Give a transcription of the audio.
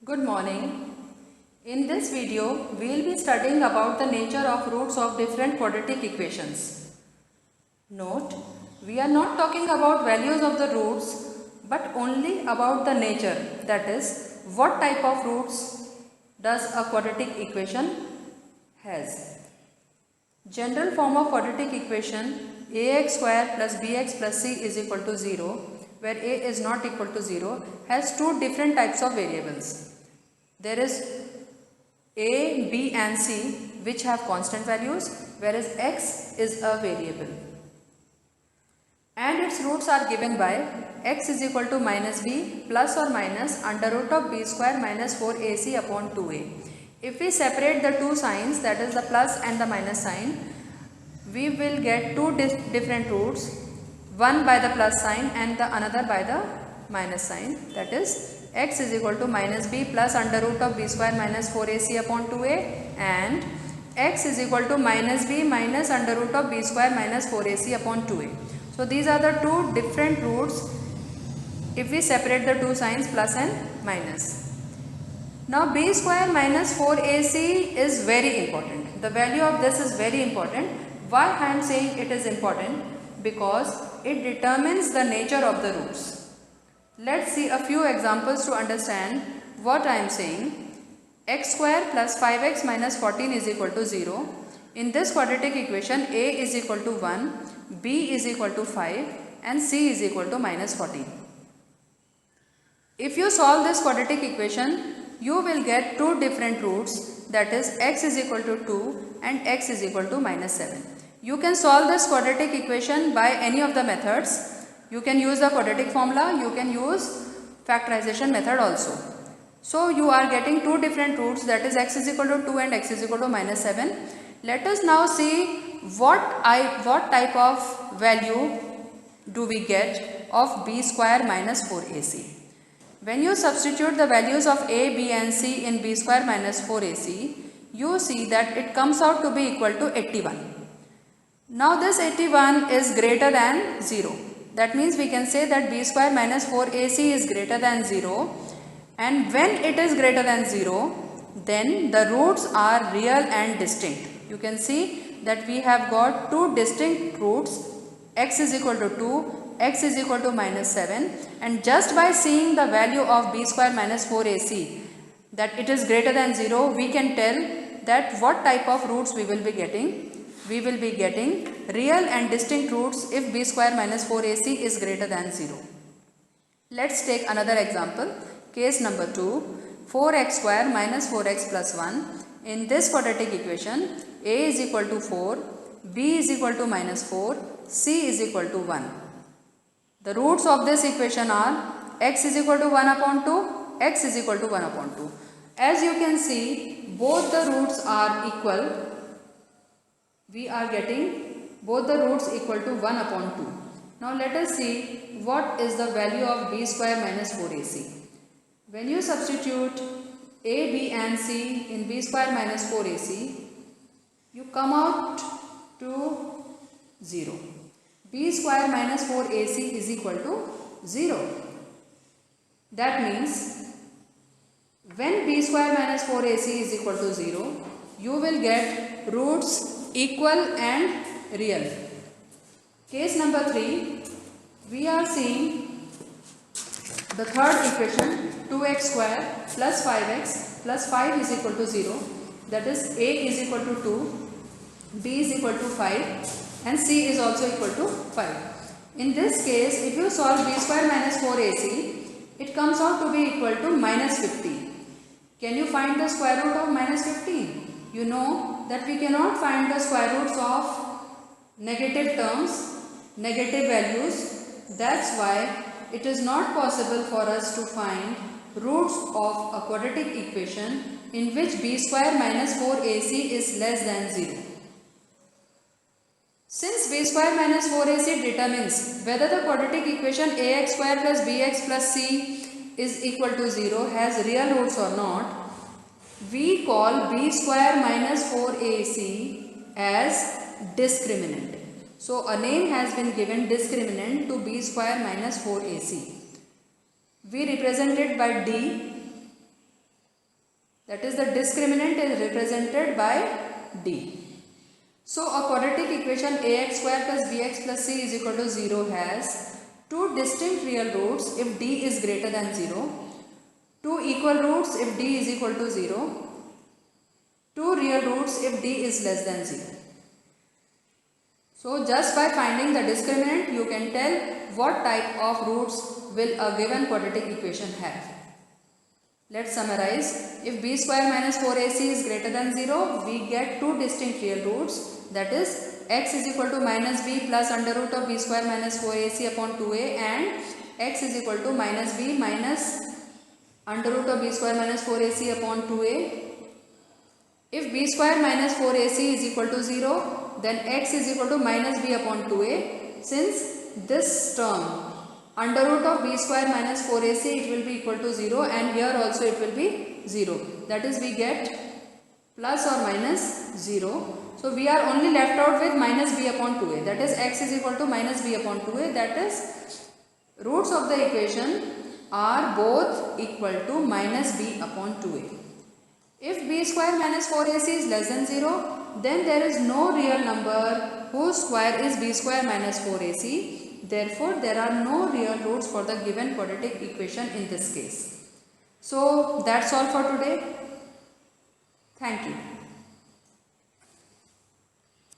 Good morning. In this video, we will be studying about the nature of roots of different quadratic equations. Note, we are not talking about values of the roots but only about the nature, that is, what type of roots does a quadratic equation has. General form of quadratic equation ax square plus bx plus c is equal to 0, where a is not equal to 0, has two different types of variables. There is a, b and c which have constant values, whereas x is a variable. And its roots are given by x is equal to minus b plus or minus under root of b square minus 4ac upon 2a. If we separate the two signs, that is the plus and the minus sign, we will get two different roots, one by the plus sign and the another by the minus sign, that is x is equal to minus b plus under root of b square minus 4ac upon 2a, and x is equal to minus b minus under root of b square minus 4ac upon 2a. So these are the two different roots if we separate the two signs plus and minus. Now b square minus 4ac is very important. The value of this is very important. Why I am saying it is important? Because it determines the nature of the roots. Let's see a few examples to understand what I am saying. X square plus 5x minus 14 is equal to 0. In this quadratic equation, a is equal to 1, b is equal to 5 and c is equal to minus 14. If you solve this quadratic equation, you will get two different roots, that is x is equal to 2 and x is equal to minus 7. You can solve this quadratic equation by any of the methods. You can use the quadratic formula, you can use factorization method also. So you are getting two different roots, that is x is equal to 2 and x is equal to minus 7. Let us now see what type of value do we get of b square minus 4ac. When you substitute the values of a, b and c in b square minus 4ac, you see that it comes out to be equal to 81. Now this 81 is greater than 0. That means we can say that b square minus 4ac is greater than 0, and when it is greater than 0, then the roots are real and distinct. You can see that we have got two distinct roots, x is equal to 2, x is equal to minus 7, and just by seeing the value of b square minus 4ac that it is greater than 0, we can tell that what type of roots we will be getting. We will be getting real and distinct roots if b square minus 4ac is greater than 0. Let's take another example. Case number 2, 4x square minus 4x plus 1. In this quadratic equation, a is equal to 4, b is equal to minus 4, c is equal to 1. The roots of this equation are x is equal to 1 upon 2, x is equal to 1 upon 2. As you can see, both the roots are equal. We are getting both the roots equal to 1 upon 2. Now let us see what is the value of b square minus 4ac. When you substitute a, b and c in b square minus 4ac, you come out to 0. b square minus 4ac is equal to 0. That means when b square minus 4ac is equal to 0, you will get roots equal and real. Case number 3, we are seeing the third equation, 2x square plus 5x plus 5 is equal to 0, that is a is equal to 2, b is equal to 5 and c is also equal to 5. In this case, if you solve b square minus 4ac, it comes out to be equal to minus 15. Can you find the square root of minus 15? You know that we cannot find the square roots of negative terms, negative values. That's why it is not possible for us to find roots of a quadratic equation in which b square minus 4ac is less than 0. Since b square minus 4ac determines whether the quadratic equation ax square plus bx plus c is equal to 0 has real roots or not, we call b square minus 4ac as discriminant. So a name has been given discriminant to b square minus 4ac. We represent it by d That is, the discriminant is represented by D. So a quadratic equation ax square plus bx plus c is equal to 0 has two distinct real roots if D is greater than 0, two equal roots if D is equal to 0, two real roots if D is less than 0. So just by finding the discriminant, you can tell what type of roots will a given quadratic equation have. Let's summarize. If b square minus 4ac is greater than 0, we get two distinct real roots, that is x is equal to minus b plus under root of b square minus 4ac upon 2a, and x is equal to minus b minus under root of b square minus 4ac upon 2a. If b square minus 4ac is equal to 0, then x is equal to minus b upon 2a. Since this term under root of b square minus 4ac, it will be equal to 0, and here also it will be 0. That is, we get plus or minus 0. So we are only left out with minus b upon 2a. That is, x is equal to minus b upon 2a. That is, roots of the equation are both equal to minus b upon 2a. If b square minus 4ac is less than 0, then there is no real number whose square is b square minus 4ac. Therefore, there are no real roots for the given quadratic equation in this case. So, that's all for today. Thank you.